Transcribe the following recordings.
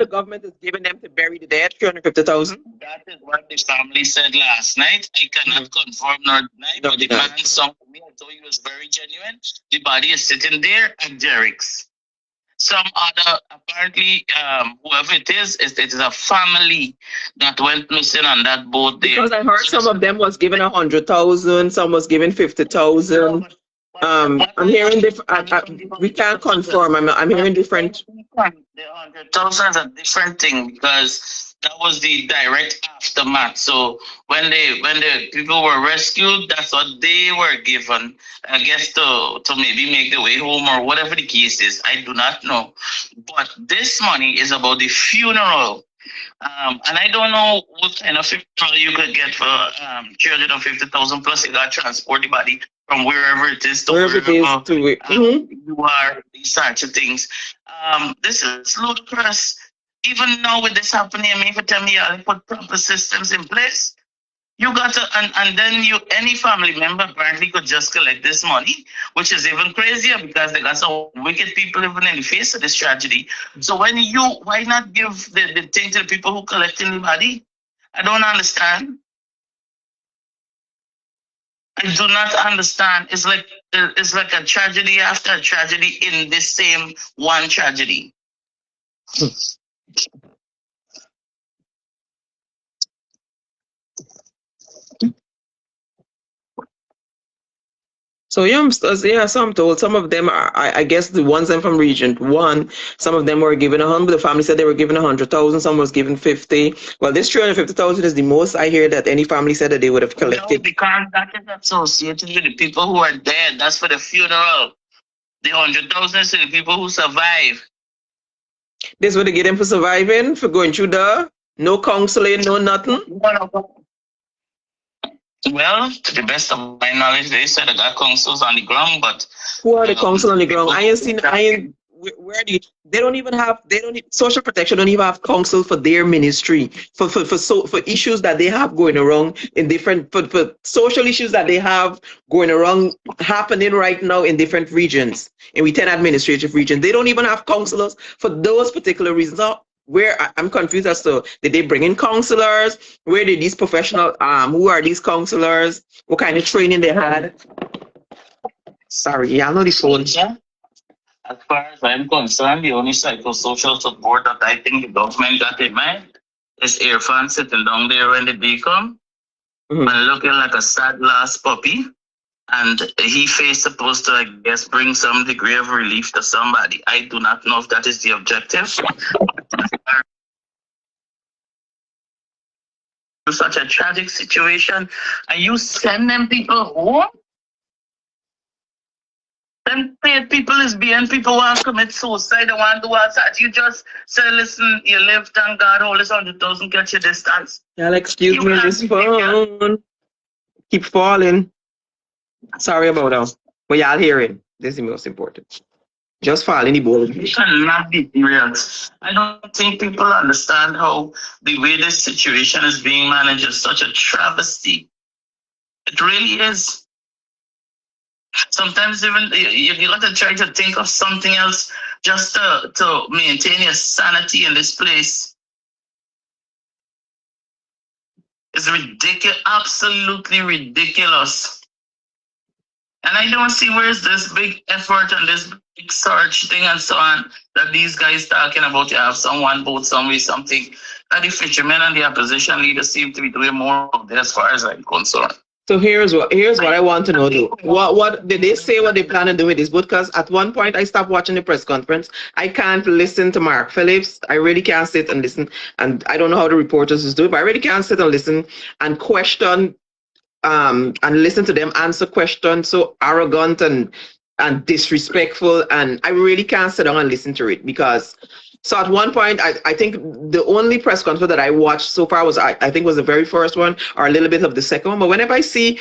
the government is giving them to bury the dead, 350,000? That is what the family said last night. I cannot confirm nor deny, No, but the deny. man sung to me. I told you it was very genuine. The body is sitting there at Derek's. Some other, apparently, whoever it is a family that went missing on that boat there. Because I heard some of them was given 100,000, some was given 50,000. I'm hearing different. We can't confirm. I'm hearing different. The 100,000 is a different thing because that was the direct aftermath. So when the people were rescued, that's what they were given. I guess to maybe make the way home or whatever the case is. I do not know. But this money is about the funeral. And I don't know what kind of funeral you could get for 350,000 plus you got to transport the body from wherever it is to wherever you are, these types of things. This is ludicrous. Even now with this happening, I mean, if you tell me you put proper systems in place, you got to, and then any family member apparently could just collect this money, which is even crazier because they got some wicked people living in the face of this tragedy. So why not give the thing to the people who collecting the body? I don't understand. I do not understand. It's like a tragedy after a tragedy in this same one tragedy. So youngsters, yeah, some told some of them are, I guess the ones them from region one, some of them were given 100. The family said they were given 100,000. Some was given 50. Well, this 350,000 is the most I hear that any family said that they would have collected. No, because that is associated with the people who are dead. That's for the funeral. The 100,000 is to the people who survive. This would they get them for surviving, for going through no counseling, no nothing. Well, to the best of my knowledge, they said that got councils on the ground, but who are the council on the ground? They don't even have social protection don't even have counsel for their ministry for issues that they have going around in different for social issues that they have going around happening right now in different regions in we 10 administrative regions. They don't even have counselors for those particular reasons. So where I'm confused as to did they bring in counselors? Where did these professional who are these counselors? What kind of training they had? Sorry, yeah, I know this phone. As far as I'm concerned, the only psychosocial support that I think the government got in mind is Irfan sitting down there when the day come and looking like a sad last puppy. And he is supposed to, I guess, bring some degree of relief to somebody. I do not know if that is the objective. Such a tragic situation, and you send them people home? Then people is being people want to commit suicide, they want to do outside. You just say, listen, you live, thank God, all this 100,000 get your distance. Yeah, excuse me, this phone keep falling. Sorry about that. But y'all hearing. This is the most important. Just fall in the bowl. You cannot be serious. I don't think people understand how the way this situation is being managed is such a travesty. It really is. Sometimes even you got to try to think of something else just to maintain your sanity in this place. It's ridiculous, absolutely ridiculous. And I don't see where's this big effort and this big search thing and so on that these guys talking about. You have someone vote some way, something. And the fishermen and the opposition leaders seem to be doing more of this as far as I'm concerned. So here's what I want to know though. What did they say what they plan to do with this? Because at one point I stopped watching the press conference. I can't listen to Mark Phillips. I really can't sit and listen. And I don't know how the reporters is doing, but I really can't sit and listen and question and listen to them answer questions so arrogant and disrespectful, and I really can't sit down and listen to it. Because so at one point I think the only press conference that I watched so far was I think was the very first one or a little bit of the second one. But whenever I see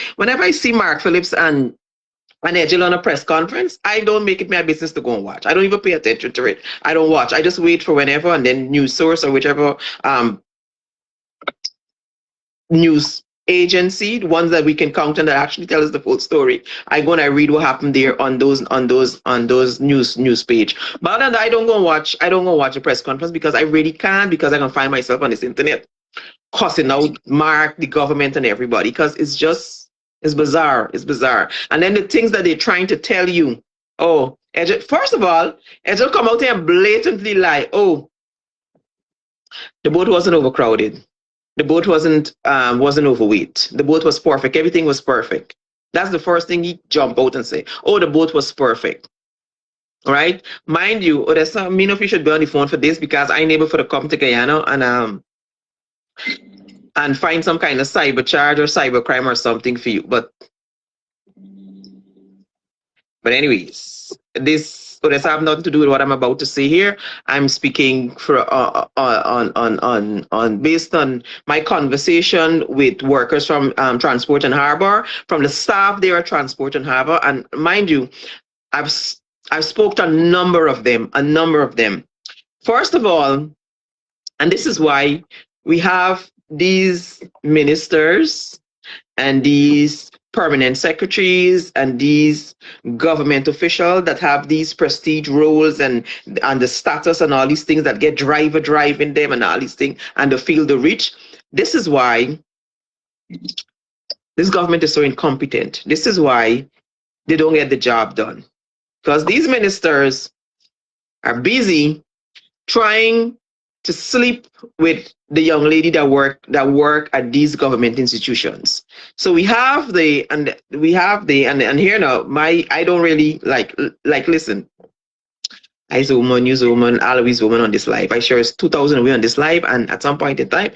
Mark Phillips and Edgel on a press conference, I don't make it my business to go and watch. I don't even pay attention to it. I don't watch. I just wait for whenever, and then news source or whichever news agency, the ones that we can count on that actually tell us the full story. I go and I read what happened there on those news page. But other than that, I don't go and watch a press conference because I really can't, because I can find myself on this internet cussing out Mark, the government, and everybody, because it's bizarre. It's bizarre. And then the things that they're trying to tell you. Oh, first of all, Edgel come out here and blatantly lie. Oh, the boat wasn't overcrowded. The boat wasn't overweight. The boat was perfect. Everything was perfect. That's the first thing he jump out and say. Oh, the boat was perfect. All right. Mind you, there's some, me know if you should be on the phone for this, because I ain't able for to come to Guyana and find some kind of cyber charge or cyber crime or something for you. But anyways, this have nothing to do with what I'm about to say here. I'm speaking for based on my conversation with workers from Transport and Harbor, from the staff there at Transport and Harbor, and mind you, I've spoke to a number of them. First of all, and this is why we have these ministers and these permanent secretaries and these government officials that have these prestige roles and the status and all these things that get driver driving them and all these things, and they feel the rich. This is why this government is so incompetent. This is why they don't get the job done, because these ministers are busy trying to sleep with the young lady that work at these government institutions. So we have and here now, I don't really like listen. I woman, use woman, always woman on this live. I share 2,000 away on this live, and at some point in time,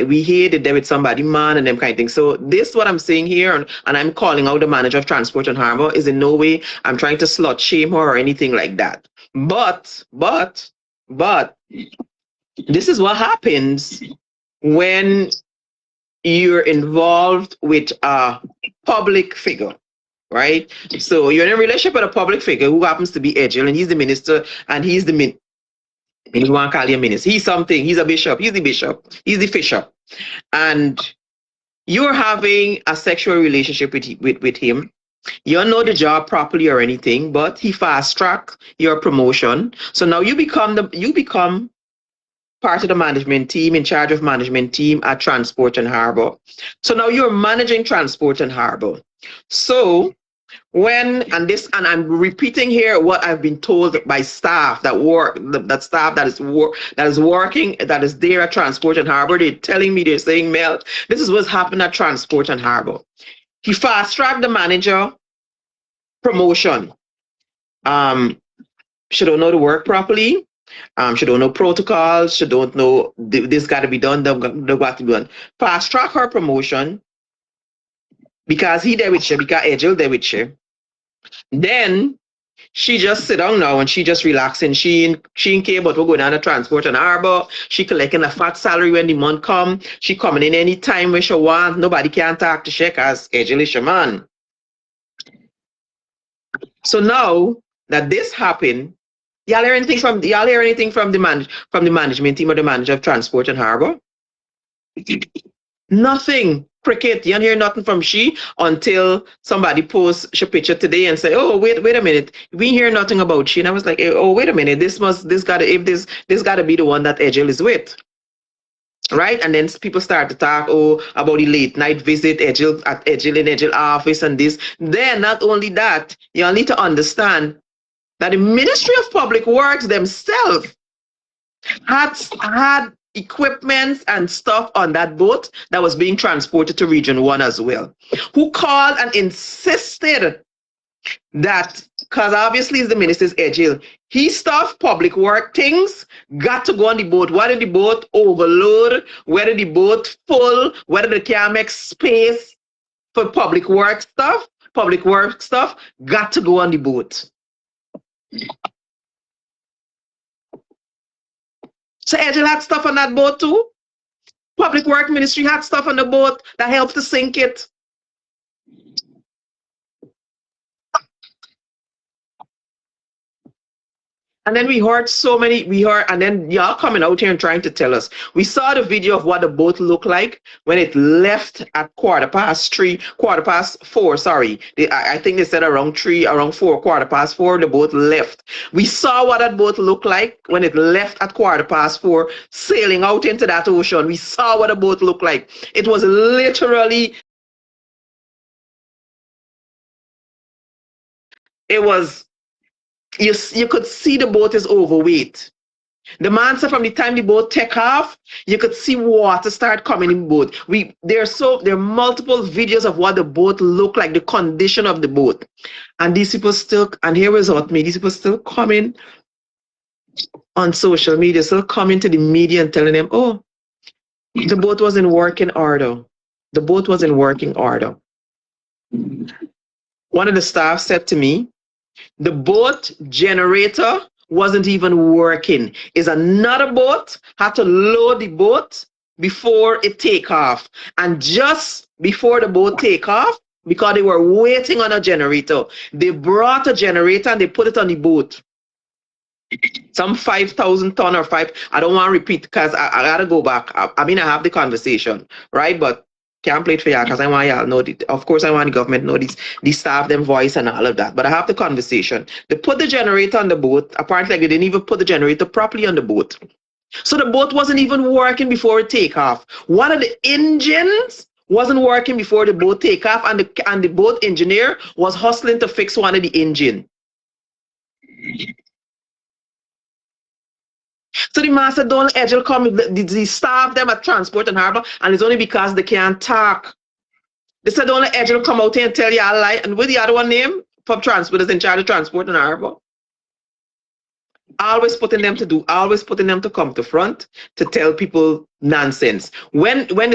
we hear that there with somebody man and them kind of things. So this what I'm saying here, and I'm calling out the manager of Transport and Harbor, is in no way I'm trying to slut shame her or anything like that. But this is what happens when you're involved with a public figure, right? So you're in a relationship with a public figure who happens to be Edgel, and he's the minister, and he's the you want to call him minister. He's something. He's a bishop. He's the bishop. He's the fisher. And you're having a sexual relationship with him. You don't know the job properly or anything, but he fast track your promotion. So now you become part of the management team, in charge of management team at Transport and Harbor. So now you're managing Transport and Harbor. So and I'm repeating here what I've been told by staff that is there at Transport and Harbor. They're saying, Mel, this is what's happened at Transport and Harbor. He fast tracked the manager promotion. She don't know the work properly. She don't know protocols. She don't know this got to be done. They've got to be done. Fast track her promotion because he there with you, because Edgel there with you. Then she just sit down now and she just relaxing. She ain't care about what going on at Transport and Harbor. She collecting a fat salary when the month come. She coming in any time when she want. Nobody can talk to she because Edgel is your man. So now that this happened, y'all hear anything from the management team or the manager of Transport and Harbor? Nothing. Cricket. You don't hear nothing from she until somebody posts her picture today and say, "Oh, wait a minute. We hear nothing about she." And I was like, "Oh, wait a minute. This gotta be the one that Edgel is with." Right? And then people start to talk about the late night visit Edgel at Edgel office and this. Then not only that, you need to understand that the Ministry of Public Works themselves had equipment and stuff on that boat that was being transported to Region 1 as well. Who called and insisted that, because obviously it's the minister's Edgel, he stuff public work things got to go on the boat. Whether the boat overload, whether the boat full, whether they can't make space for public work stuff got to go on the boat. So Edgel had stuff on that boat too. Public Work Ministry had stuff on the boat that helped to sink it. And then and then y'all coming out here and trying to tell us. We saw the video of what the boat looked like when it left at 4:04, sorry. I think they said around 4, 4:15, the boat left. We saw what that boat looked like when it left at 4:15, sailing out into that ocean. We saw what the boat looked like. It was literally, you could see the boat is overweight. The man said from the time the boat take off, you could see water start coming in the boat. There are multiple videos of what the boat looked like, the condition of the boat. And these people still, and here is what me, these people still coming on social media, still coming to the media and telling them, oh, the boat was in working order. The boat was in working order. One of the staff said to me, the boat generator wasn't even working. Is another boat had to load the boat before it take off. And just before the boat take off, because they were waiting on a generator, they brought a generator and they put it on the boat. Some 5,000 ton or I don't want to repeat because I gotta go back. I mean, I have the conversation, right? But can't play it for y'all because I want y'all know of course I want the government know the staff, them voice and all of that. But I have the conversation. They put the generator on the boat. Apparently they didn't even put the generator properly on the boat. So the boat wasn't even working before it take off. One of the engines wasn't working before the boat take off, and the boat engineer was hustling to fix one of the engine. So the master don't edge come, the staff them at Transport and Harbor, and it's only because they can't talk. They said don't let edge come out here and tell you a lie. And with the other one name from Transport is in charge of Transport and Harbor. Always putting them to come to front to tell people nonsense. Whenever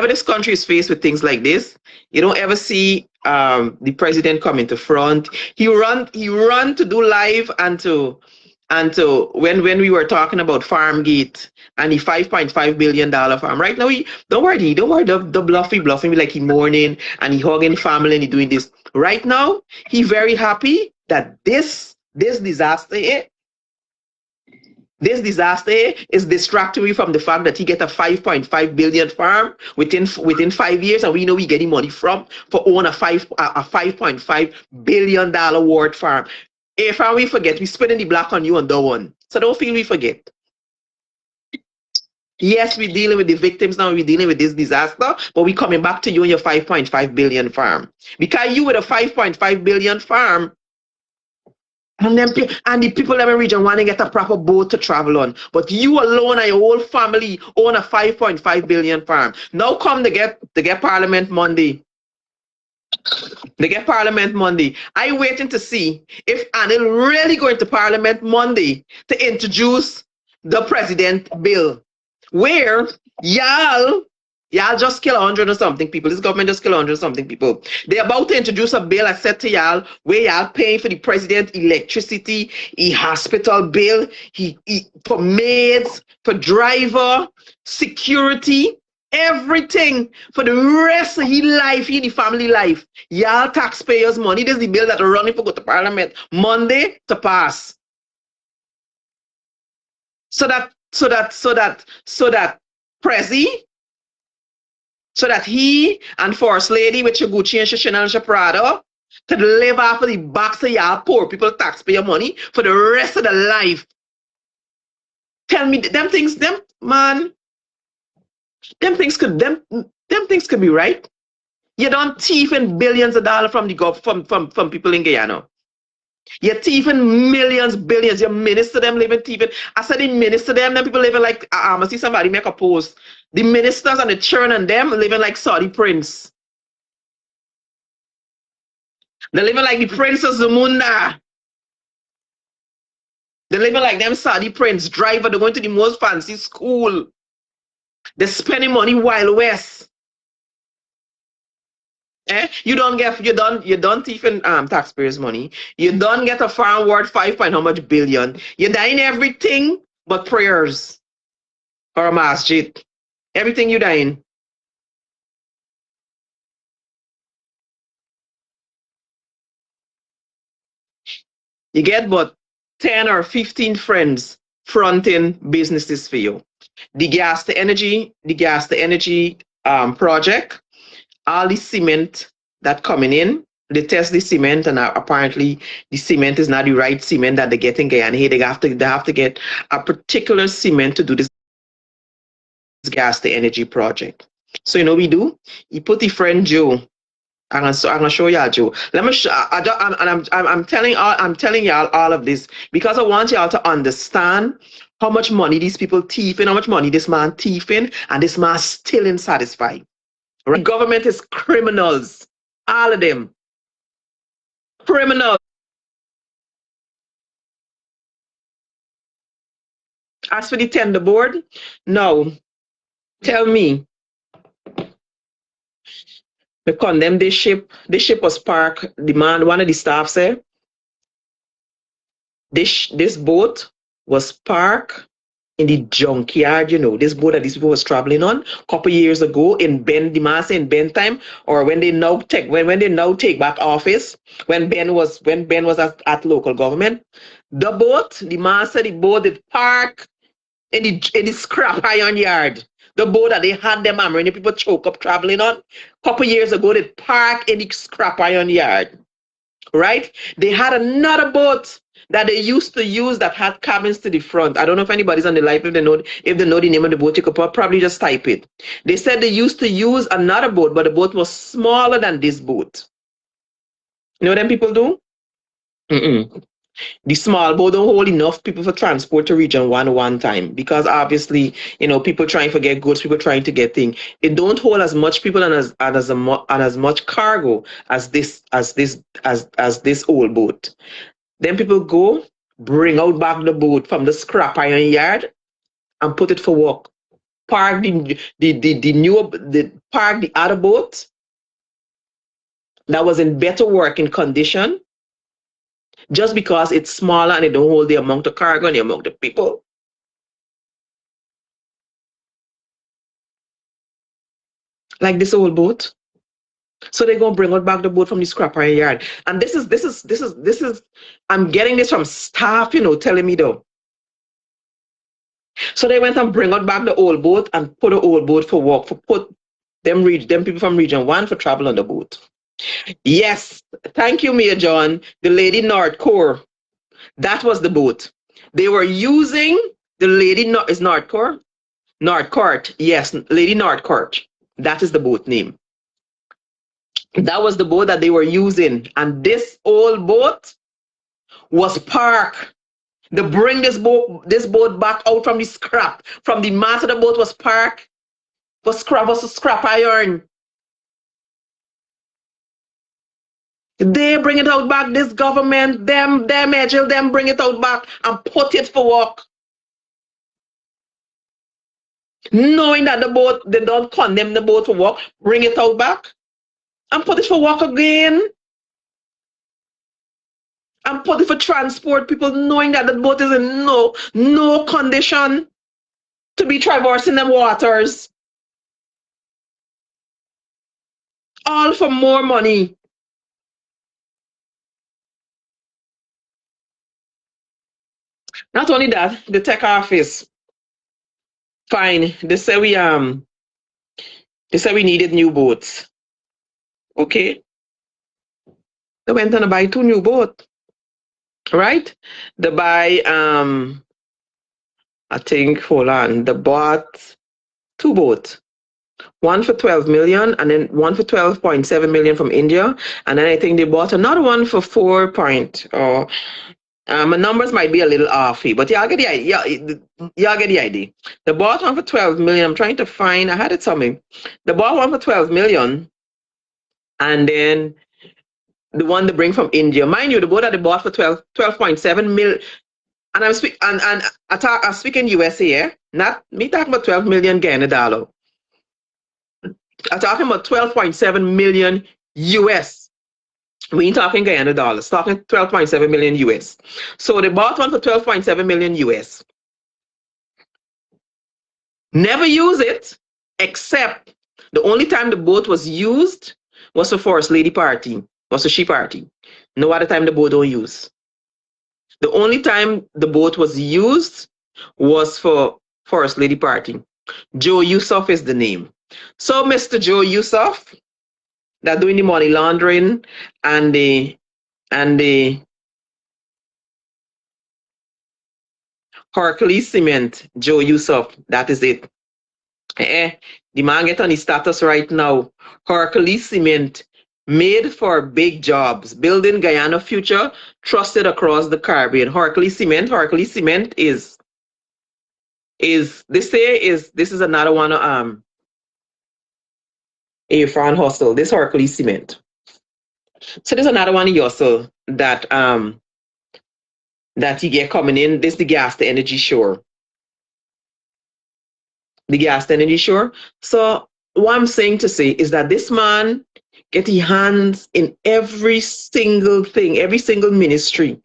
this country is faced with things like this, you don't ever see the president coming to front. He run to do live and to when we were talking about Farmgate and the $5.5 billion farm. Right now, don't worry, the bluffing me like he mourning and he hugging family and he doing this. Right now, he very happy that this disaster here, is distracting me from the fact that he get a 5.5 billion farm within 5 years, and we know we getting money for own a $5.5 billion worth farm. If we forget, we spending the black on you on that one. So don't feel we forget. Yes, we're dealing with the victims now, we're dealing with this disaster, but we're coming back to you and your 5.5 billion farm. Because you with a 5.5 billion farm, and the people in the region want to get a proper boat to travel on. But you alone and your whole family own a 5.5 billion farm. Now come to get Parliament Monday. They get Parliament Monday. I'm waiting to see if Anil really going to Parliament Monday to introduce the president bill. Where y'all just kill 100 or something people. This government just kill 100 or something people. They're about to introduce a bill, I said to y'all, where y'all paying for the president electricity, hospital bill, for maids, for driver, security, everything for the rest of his life, the family life. Y'all taxpayers' money. This is the bill that are running for go to Parliament Monday to pass. So that Prezi, so that he and First Lady with Gucci and Chanel and Prada could live off of the backs of y'all poor people taxpayer money for the rest of their life. Tell me them things could be right. You don't thieving billions of dollars from from people in Guyana. You're thieving millions, billions. Your minister them living thieving. I said the minister them people living like I see somebody make a post. The ministers and the churn and them living like Saudi prince. They're living like the Princess Zamunda. They're living like them Saudi prince driver. They're going to the most fancy school. They're spending money Wild West. You don't thieving taxpayers' money. You don't get a farm worth 5 point how much billion. You're dying everything but prayers or a masjid. Everything you dying. You get but 10 or 15 friends fronting businesses for you. The gas to energy project, all the cement that coming in, they test the cement, and apparently the cement is not the right cement that they get in Guyana. They have to get a particular cement to do this gas to energy project. So you know what we do? You put the friend Joe. I'm gonna show y'all Joe. Let me show. I'm telling y'all all of this because I want y'all to understand how much money these people thieving, how much money this man thieving, and this man still ain't satisfied. Right? The government is criminals, all of them, criminals. As for the tender board, no, tell me. They condemn this ship. This ship was parked. The man, one of the staff said, this boat was parked in the junkyard. You know, this boat that these people was traveling on a couple years ago in Ben, the man said in Ben time, or when they now take back office, when Ben was at local government, the man said the boat is parked in the scrap iron yard. The boat that they had them hammering, the people choke up traveling on. A couple years ago, they parked in the scrap iron yard. Right? They had another boat that they used to use that had cabins to the front. I don't know if anybody's on the live. If they know the name of the boat, you could probably just type it. They said they used to use another boat, but the boat was smaller than this boat. You know what them people do? The small boat don't hold enough people for transport to region one time, because obviously, you know, people trying to get goods, people trying to get things. It don't hold as much people and as much cargo as this old boat. Then people go bring out back the boat from the scrap iron yard and put it for work. Park the other boat that was in better working condition, just because it's smaller and it don't hold the amount of cargo and the amount of people. Like this old boat. So they're gonna bring out back the boat from the scrap iron yard. And this is I'm getting this from staff, you know, telling me though. So they went and bring out back the old boat and put the old boat for work, for put them people from region 1 for travel on the boat. Yes, thank you, Mayor John. The Lady Northcore. That was the boat. They were using the Lady is Northcore? Northcourt. Yes, Lady Northcourt. That is the boat name. That was the boat that they were using. And this old boat was parked. They bring this boat back out from the scrap. From the mast of the boat was parked. Was scrap iron. They bring it out back, this government, them agile, them bring it out back and put it for work. Knowing that the boat, they don't condemn the boat for work, bring it out back and put it for work again. And put it for transport, people knowing that the boat is in no condition to be traversing them waters. All for more money. Not only that, the tech office, fine. They say we needed new boats. Okay. They went and buy 2 new boats. Right? They buy I think, hold on, they bought 2 boats. One for 12 million and then one for 12.7 million from India. And then I think they bought another one for 4 point, or my numbers might be a little offy, but y'all get the idea. Y'all get the idea. They bought one for 12 million. I'm trying to find, I had it somewhere. They bought one for 12 million. And then the one they bring from India. Mind you, the boat that they bought for 12.7 million. And I'm speaking USA, yeah? Not me talking about 12 million Guyana dollar. I'm talking about 12.7 million US. We ain't talking Guyana dollars, talking 12.7 million US. So they bought one for 12.7 million US. Never use it, except the only time the boat was used was for First Lady party, was a she party. No other time the boat don't use. The only time the boat was used was for First Lady Party. Joe Yusuf is the name. So Mr. Joe Yusuf, that doing the money laundering and the Hercules Cement, Joe Yusuf, that is it. The man get on his status right now. Hercules Cement, made for big jobs, building Guyana future, trusted across the Caribbean. Hercules Cement is this is another one a foreign hustle. This Hercules Cement. So there's another one also that that you get coming in. This the gas to energy shore. The gas to energy shore. So what I'm saying to say is that this man get his hands in every single thing, every single ministry,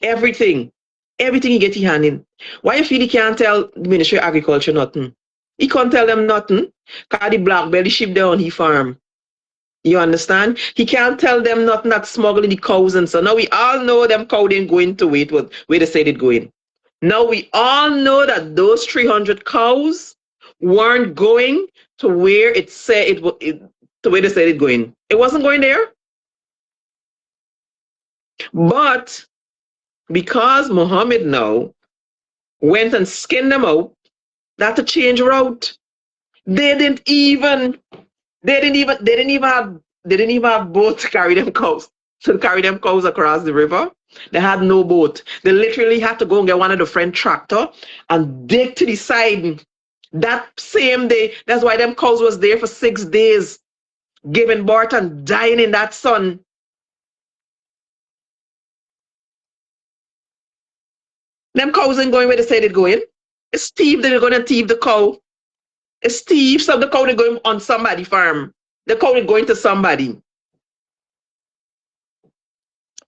everything he get his hand in. Why you feel he can't tell the Ministry of Agriculture nothing? He can't tell them nothing because the black belly ship there on his farm. You understand? He can't tell them nothing that smuggling the cows and so. Now we all know them cow didn't go into where they said it going. Now we all know that those 300 cows weren't going to where it said to where they said it going. It wasn't going there. But because Muhammad now went and skinned them out, that to change route. They didn't even have boats to carry them cows. To carry them cows across the river. They had no boat. They literally had to go and get one of the French tractor and dig to the side. That same day, that's why them cows was there for 6 days, giving birth and dying in that sun. Them cows ain't going where they said it going. It's thief that are going to thief the cow. It's thief, so the cow is going on somebody's farm. The cow is going to somebody.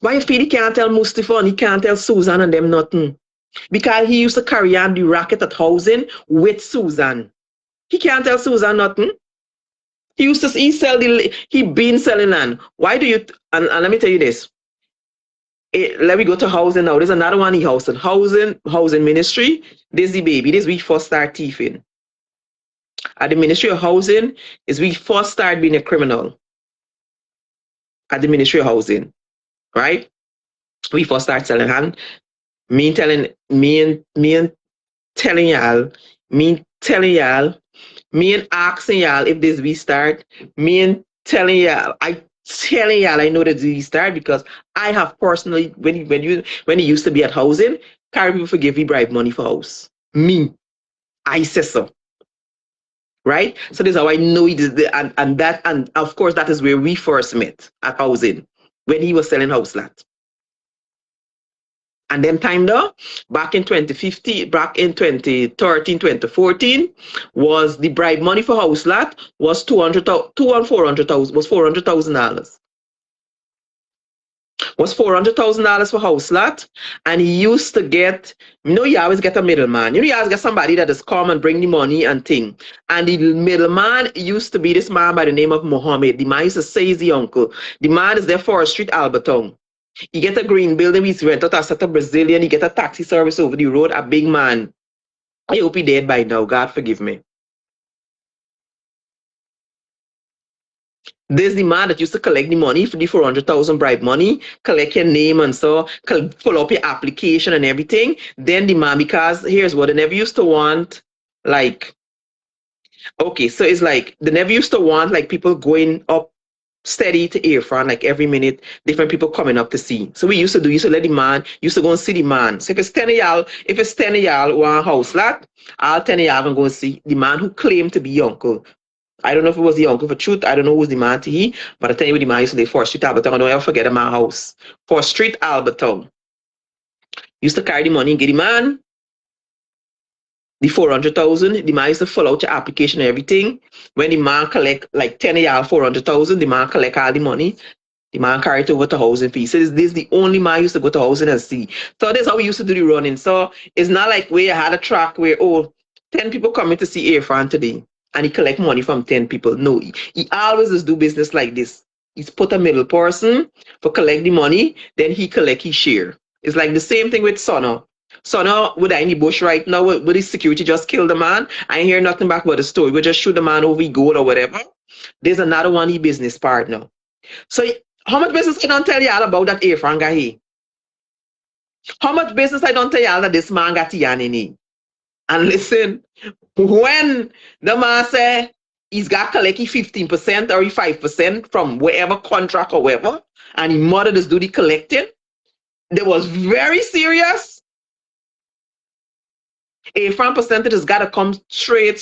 Why you feel he can't tell Mustafa and he can't tell Susan and them nothing? Because he used to carry on the racket at housing with Susan. He can't tell Susan nothing. He been selling land. Why do you, and let me tell you this. Let me go to housing now. There's another one in housing ministry. This is the baby. This we first start thieving. At the Ministry of Housing is we first start being a criminal. At the Ministry of Housing, right? We first start selling hand. Me telling y'all, me and asking y'all if this we start, me and telling y'all, I know that we start because I have personally, when it used to be at housing, carry people forgive me bribe money for house. Me. I say so. Right? So this is how I know it is and of course that is where we first met at housing when he was selling house lot. And then time though, back in 2015, back in 2013, 2014, was the bribe money for house lot was $400,000 was $400,000 for house lot, and he used to get, you always get a middleman. You always get somebody that just come and bring the money and thing. And the middleman used to be this man by the name of Mohammed. The man used to say he's the uncle. The man is there for Street, Albertown. You get a green building, we rent out a set of Brazilian, you get a taxi service over the road, a big man. I hope he dead by now, God forgive me. There's the man that used to collect the money for the 400,000 bribe money, collect your name and so, pull up your application and everything. Then the man, because here's what they never used to want, like, okay, so it's like, they never used to want like people going up steady to Airfront, like every minute, different people coming up to see. So we used to let the man, used to go and see the man. So if it's 10 of y'all want house lot, all 10 of y'all gonna go and see the man who claimed to be your uncle. I don't know if it was the uncle for truth. I don't know who's the man to he, but I tell you the man used to live 4th Street, Albertown. I don't ever forget my house. 4th Street, Albertown. Used to carry the money and get the man the 400,000. The man used to fill out your application and everything. When the man collect like 10 of y'all 400,000, the man collect all the money. The man carry it over to housing fee. So this is the only man used to go to housing and see. So that's how we used to do the running. So it's not like we had a track where 10 people coming to see Airfront today. And he collect money from 10 people. No, he always just do business like this. He's put a middle person for collect the money, then he collect his share. It's like the same thing with Sono. Sono with in the bush right now, with the security just killed the man. I ain't hear nothing back about the story. We just shoot the man over gold or whatever. There's another one, he business partner. So how much business I don't tell y'all about that A-Frank guy? How much business I don't tell y'all that this man got Yanini? And listen, when the man say he's got collect 15% or 5% from whatever contract or whatever, and he mother this do the collecting, they was very serious. A from percentage has got to come straight.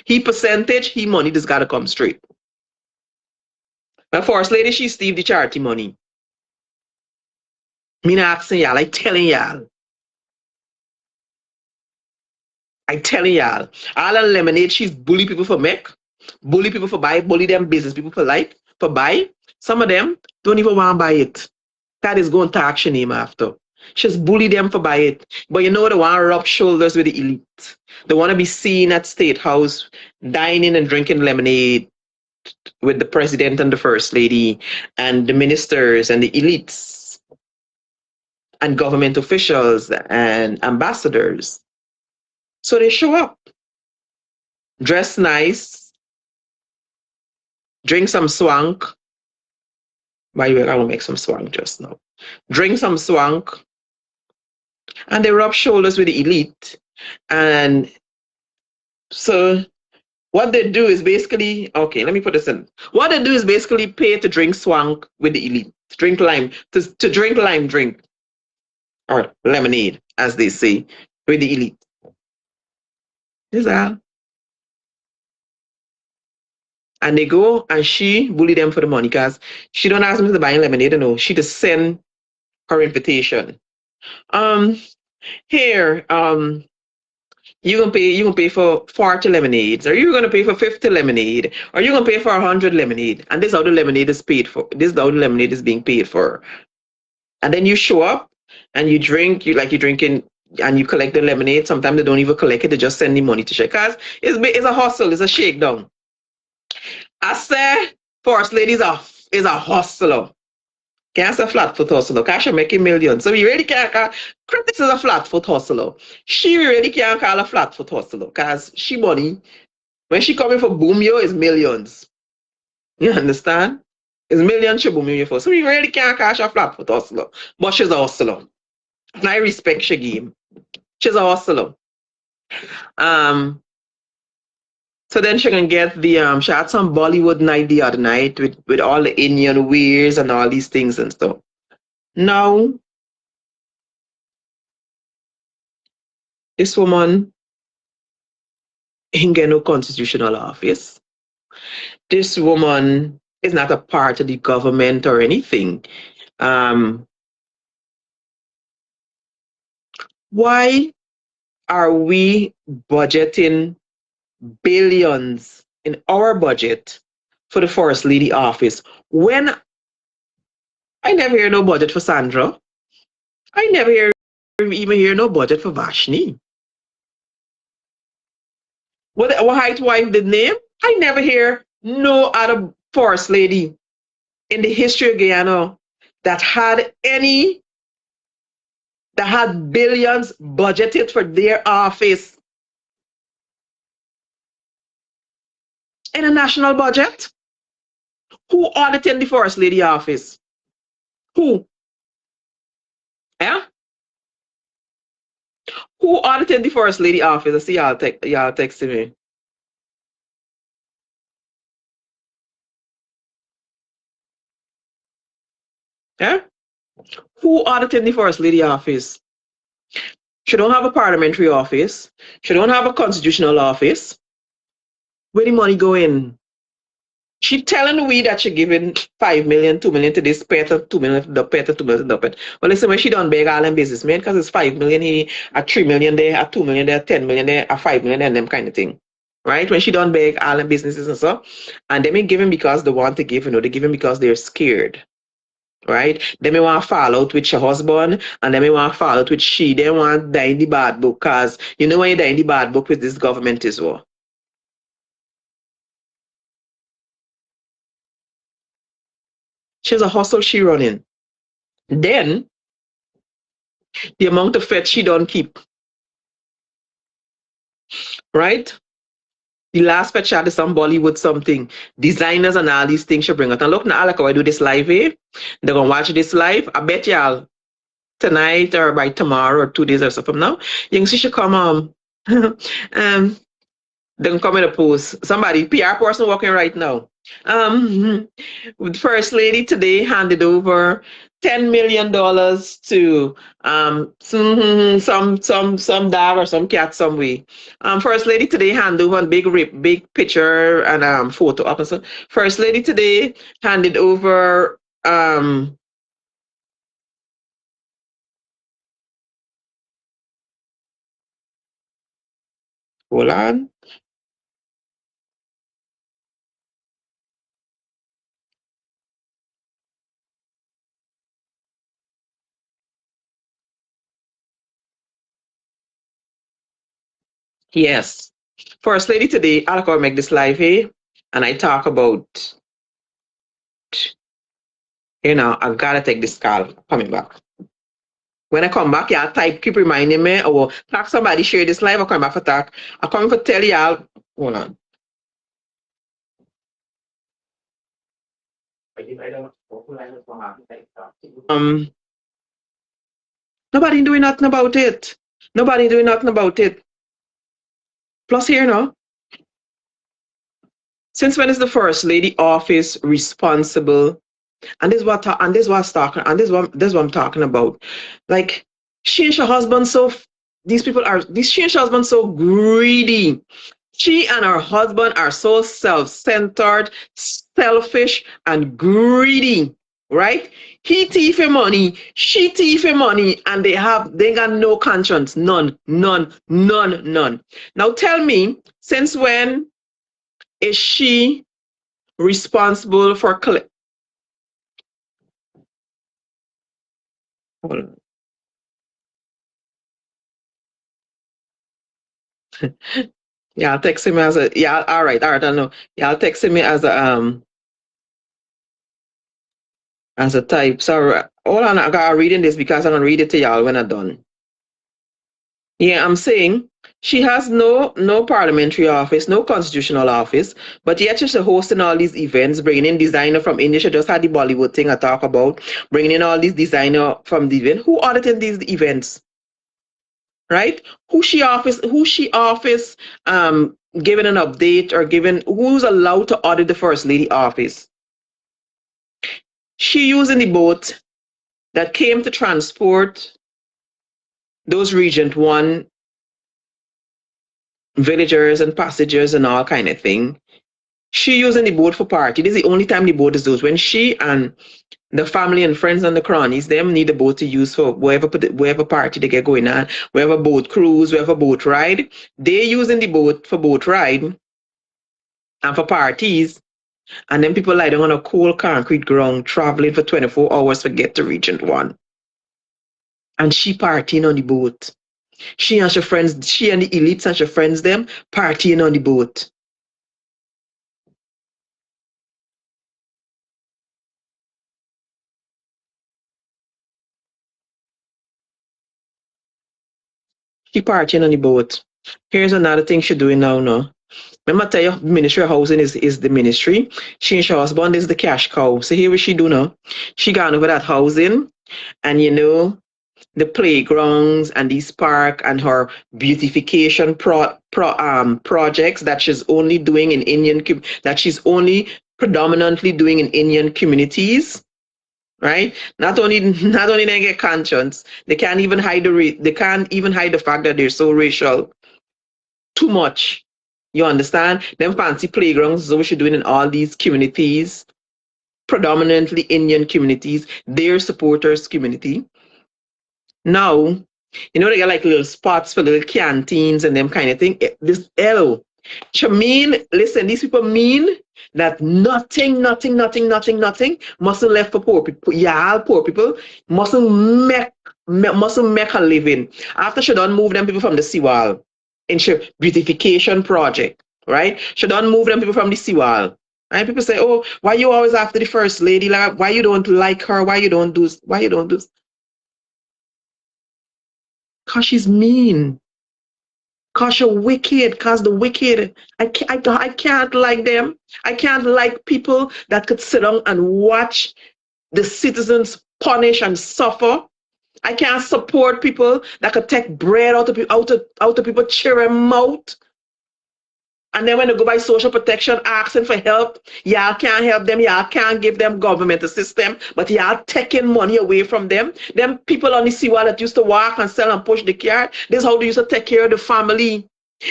He percentage, he money just got to come straight. My first lady, she Steve the charity money. Me not asking y'all, I telling y'all. All the lemonade, she's bully people for make, bully people for buy, bully them business people for like, for buy. Some of them don't even want to buy it. That is going to action name after. She's bully them for buy it. But you know, they want to rub shoulders with the elite. They want to be seen at State House, dining and drinking lemonade with the president and the first lady and the ministers and the elites and government officials and ambassadors. So they show up, dress nice, drink some swank. By the way, I will make some swank just now. Drink some swank, and they rub shoulders with the elite. And so what they do is basically, okay, let me put this in. What they do is basically pay to drink swank with the elite, to drink lime, to drink lime drink, or lemonade, as they say, with the elite. Is that? And they go and she bully them for the money because she don't ask them to buy lemonade, no. She just send her invitation. Here, you're gonna pay for 40 lemonades, or you're gonna pay for 50 lemonade, or you're gonna pay for 100 lemonade, and this is how the lemonade is paid for. This is how the lemonade is being paid for. And then you show up and you drink, you're drinking and you collect the lemonade. Sometimes they don't even collect it, they just send the money to shake. Because it's a hustle, it's a shakedown. I say first lady is a hustler. Can't say flat-foot hustler, because she's making millions. So we really can't call Chris is a flat-foot hustler. She really can't call a flat-foot hustler, because she money, when she coming for boom yo, is millions. You understand? It's millions she boom yo for. So we really can't call her a flat-foot hustler. But she's a hustler. And I respect she game. She's a hustler. So then she can get the she had some Bollywood night the other night with all the Indian wears and all these things and stuff. Now, this woman ain't get no constitutional office. This woman is not a part of the government or anything. Why are we budgeting billions in our budget for the First Lady office when I never hear no budget for Sandra? I never even hear no budget for Vashni. What height wife did name? I never hear no other First Lady in the history of Guyana that had billions budgeted for their office in a national budget. Who audited the First Lady office? Who? Yeah? Who audited the First Lady office? I see y'all texting me. Yeah? Who audited the First Lady office? She don't have a parliamentary office. She don't have a constitutional office. Where the money go in? She telling we that she giving 5 million, 2 million to this pet, 2 million to the pet, 2 million to the pet. Well, listen, when she done beg all them businessmen, because it's 5 million here, a 3 million there, a 2 million there, 10 million there, a 5 million there, and them kind of thing. Right? When she done beg all them businesses and stuff, and they ain't giving because they want to give, they're giving because they're scared. Right? They may want to fall out with your husband, and they may want to fall out with she. They want to die in the bad book, because you know when you die in the bad book with this government as well. She's a hustle she running. Then the amount of fat she don't keep, right? The last fat shot is some Bollywood something. Designers and all these things she bring out. And look now, like how I do this live, eh? They're gonna watch this live. I bet y'all tonight or by tomorrow or 2 days or so from now, you can see she come they can come in a post. Somebody, PR person working right now. With First Lady today handed over $10 million to some dog or some cat some way. First Lady today handed over a big picture and photo up and so. First Lady today handed over hold on. Yes. First Lady today, I'll go make this live here and I talk about, I gotta take this call coming back. When I come back, y'all type, keep reminding me, or talk somebody, share this live, or come back for talk. I come for tell y'all, hold on. Nobody doing nothing about it. Nobody doing nothing about it. Plus here now, since when is the First Lady office responsible? And this is what I'm talking about. Like, she and her husband she and her husband so greedy. She and her husband are so self-centered, selfish, and greedy, right? He thief your money, she thief your money, and they got no conscience. None. Now tell me, since when is she responsible for hold on. Yeah, texting me all right, I know. Yeah, texting me as a type. So hold on, I gotta reading this because I'm gonna read it to y'all when I'm done. Yeah, I'm saying she has no parliamentary office, no constitutional office, but yet she's hosting all these events, bringing in designer from India. She just had the Bollywood thing I talk about, bringing in all these designer from the event. Who audited these events? Right? Who she office giving an update or who's allowed to audit the First Lady office? She using the boat that came to transport those Regent One villagers and passengers and all kind of thing. She using the boat for party. This is the only time the boat is used. When she and the family and friends and the cronies, them need the boat to use for wherever party they get going on, wherever boat cruise, wherever boat ride. They using the boat for boat ride and for parties. And then people lie down on a cold concrete ground, traveling for 24 hours to get to Regent One. And she partying on the boat. She and her friends, she and the elites and her friends, them partying on the boat. She partying on the boat. Here's another thing she's doing now. Remember, I tell you, Ministry of Housing is the ministry. She and her husband is the cash cow. So here what she do now? She gone over that housing and the playgrounds and these park and her beautification projects that she's only doing in that she's only predominantly doing in Indian communities. Right? Not only they get conscience, they can't even hide the fact that they're so racial. Too much. You understand? Them fancy playgrounds is what she's doing in all these communities, predominantly Indian communities, their supporters community. Now, they got like little spots for little canteens and them kind of thing. Listen, these people mean that nothing mustn't left for poor people. Yeah, poor people mustn't make a living. After she done move them people from the seawall in she beautification project, right? She done move them people from the seawall. And people say, oh, why you always after the first lady? Like, why you don't like her? Why you don't do? Why you don't do? Cause she's mean. Cause you're wicked. Cause the wicked. I can't like them. I can't like people that could sit down and watch the citizens punish and suffer. I can't support people that could take bread out of people children mouth. And then when they go by social protection asking for help, y'all can't help them, y'all can't give them government assistance, but y'all taking money away from them. Them people on the seawall that used to walk and sell and push the cart, this is how they used to take care of the family.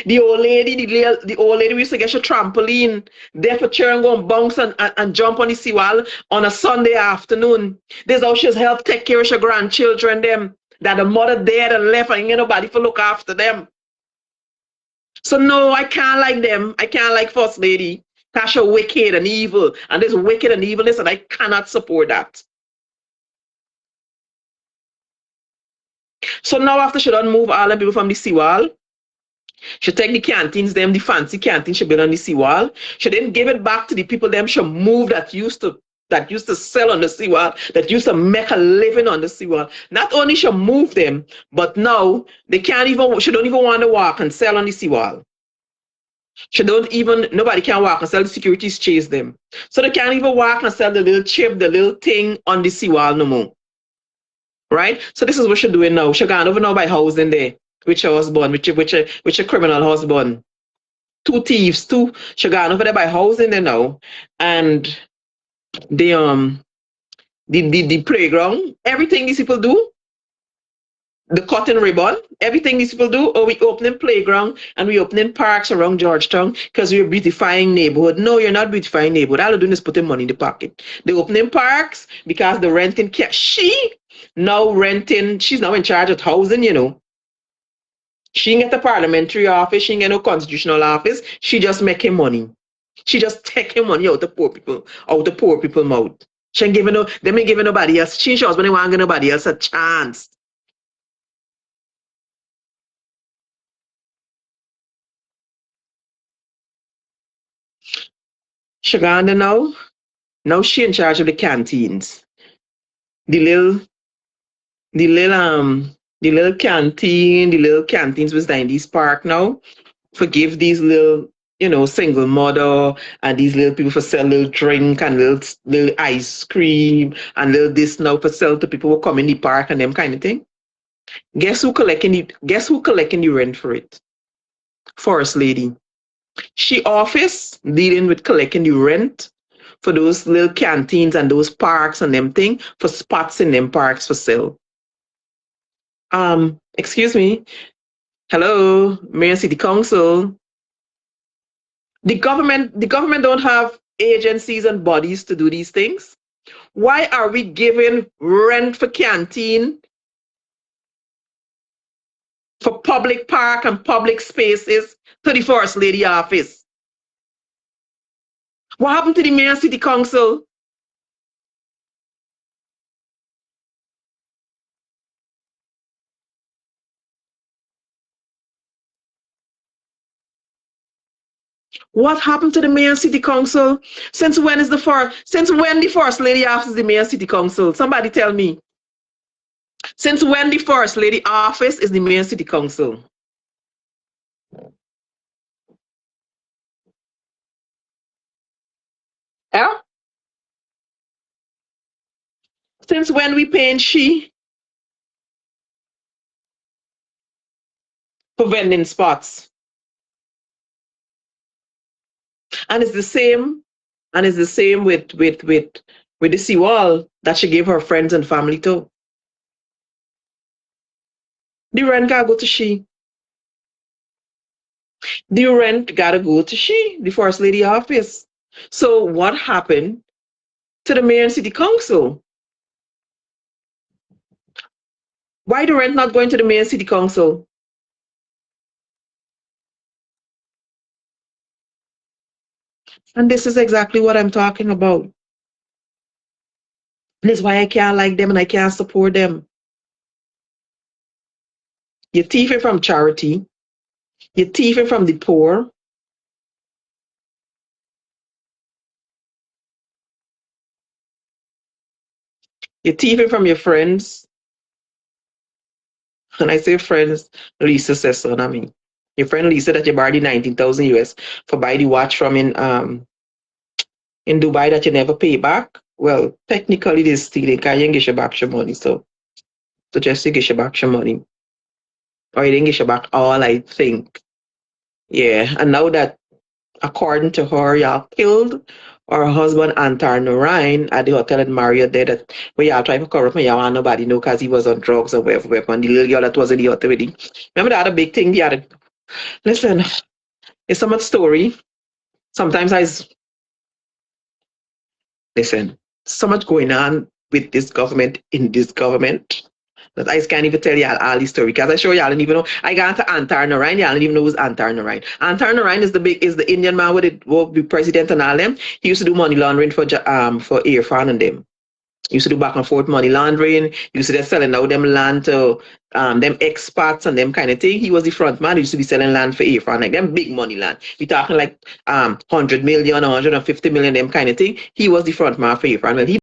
The old lady, the old lady used to get a trampoline there for children go and bounce and jump on the seawall on a Sunday afternoon. This is how she's helped take care of her grandchildren, them that the mother dead and left and ain't nobody for look after them. So no, I can't like them. I can't like First Lady. Tasha wicked and evil. And this wicked and evilness, and I cannot support that. So now after she done move all the people from the seawall, she take the canteens, them, the fancy canteen she built on the seawall. She didn't give it back to the people them she moved that used to sell on the seawall, that used to make a living on the seawall. Not only she moved them, but now she don't even want to walk and sell on the seawall. Nobody can walk and sell, the securities chase them. So they can't even walk and sell the little chip, the little thing on the seawall no more. Right? So this is what she's doing now. She gone over now by housing there, with her husband, with a criminal husband. Two thieves, she gone over there by housing there now. And the playground, everything these people do, the cotton ribbon, everything these people do, we opening playground and we opening parks around Georgetown because we're beautifying neighborhood. No, you're not beautifying neighborhood. All you're doing is putting money in the pocket. They're opening parks because the renting, she's now in charge of housing, you know. She ain't get a parliamentary office, she ain't get no constitutional office. She just making money. She just taking money out of poor people mouth. She ain't giving nobody else. She shows when they want to give nobody else a chance. Shaganda now she in charge of the canteens. The little canteens was down this park now. Forgive these little, single mother and these little people for sell little drink and little ice cream and little this now for sell to people who come in the park and them kind of thing. Guess who collecting the rent for it? First Lady. She office dealing with collecting the rent for those little canteens and those parks and them thing for spots in them parks for sale. Excuse me. Hello, Mayor City Council. The government don't have agencies and bodies to do these things. Why are we giving rent for canteen, for public park and public spaces to the First Lady office? What happened to the Mayor City Council? What happened to the Mayor City Council? Since when the First Lady office is the Mayor City Council? Somebody tell me. Since when the First Lady office is the Mayor City Council? Yeah? Since when we paying she for vending spots? And it's the same, with the seawall that she gave her friends and family too. The rent gotta go to she. The rent gotta go to she, the First Lady office. So what happened to the Mayor and City Council? Why the rent not going to the Mayor and City Council? And this is exactly what I'm talking about. And that's why I can't like them and I can't support them. You're thieving from charity. You're thieving from the poor. You're thieving from your friends. When I say friends, Lisa says so, not me. Your friend Lisa that you borrowed the 19,000 US for buy the watch from in Dubai that you never pay back. Well, technically it is stealing because you didn't get your back your money. So just you get your back your money. Or you didn't get your back all, I think. Yeah. And now that according to her, y'all killed her husband Antar Narain at the hotel in Marriott there that where y'all try to cover up and y'all want nobody know because he was on drugs or whatever. And the little girl that was in the hotel with him. Remember the other big thing, the other listen, it's so much story. Sometimes listen, so much going on with this government in this government that I can't even tell y'all all the story because I show y'all don't even know. I got to Antar Narain, y'all don't even know who's Antar Narain. Antar Narain is the Indian man with the president and all them. He used to do money laundering for Irfan and them. He used to do back and forth money laundering. He used to just selling out them land to them expats and them kind of thing. He was the front man. He used to be selling land for Irfan, like them big money land. We talking like 100 million, 150 million, them kind of thing. He was the front man for Irfan. Well, he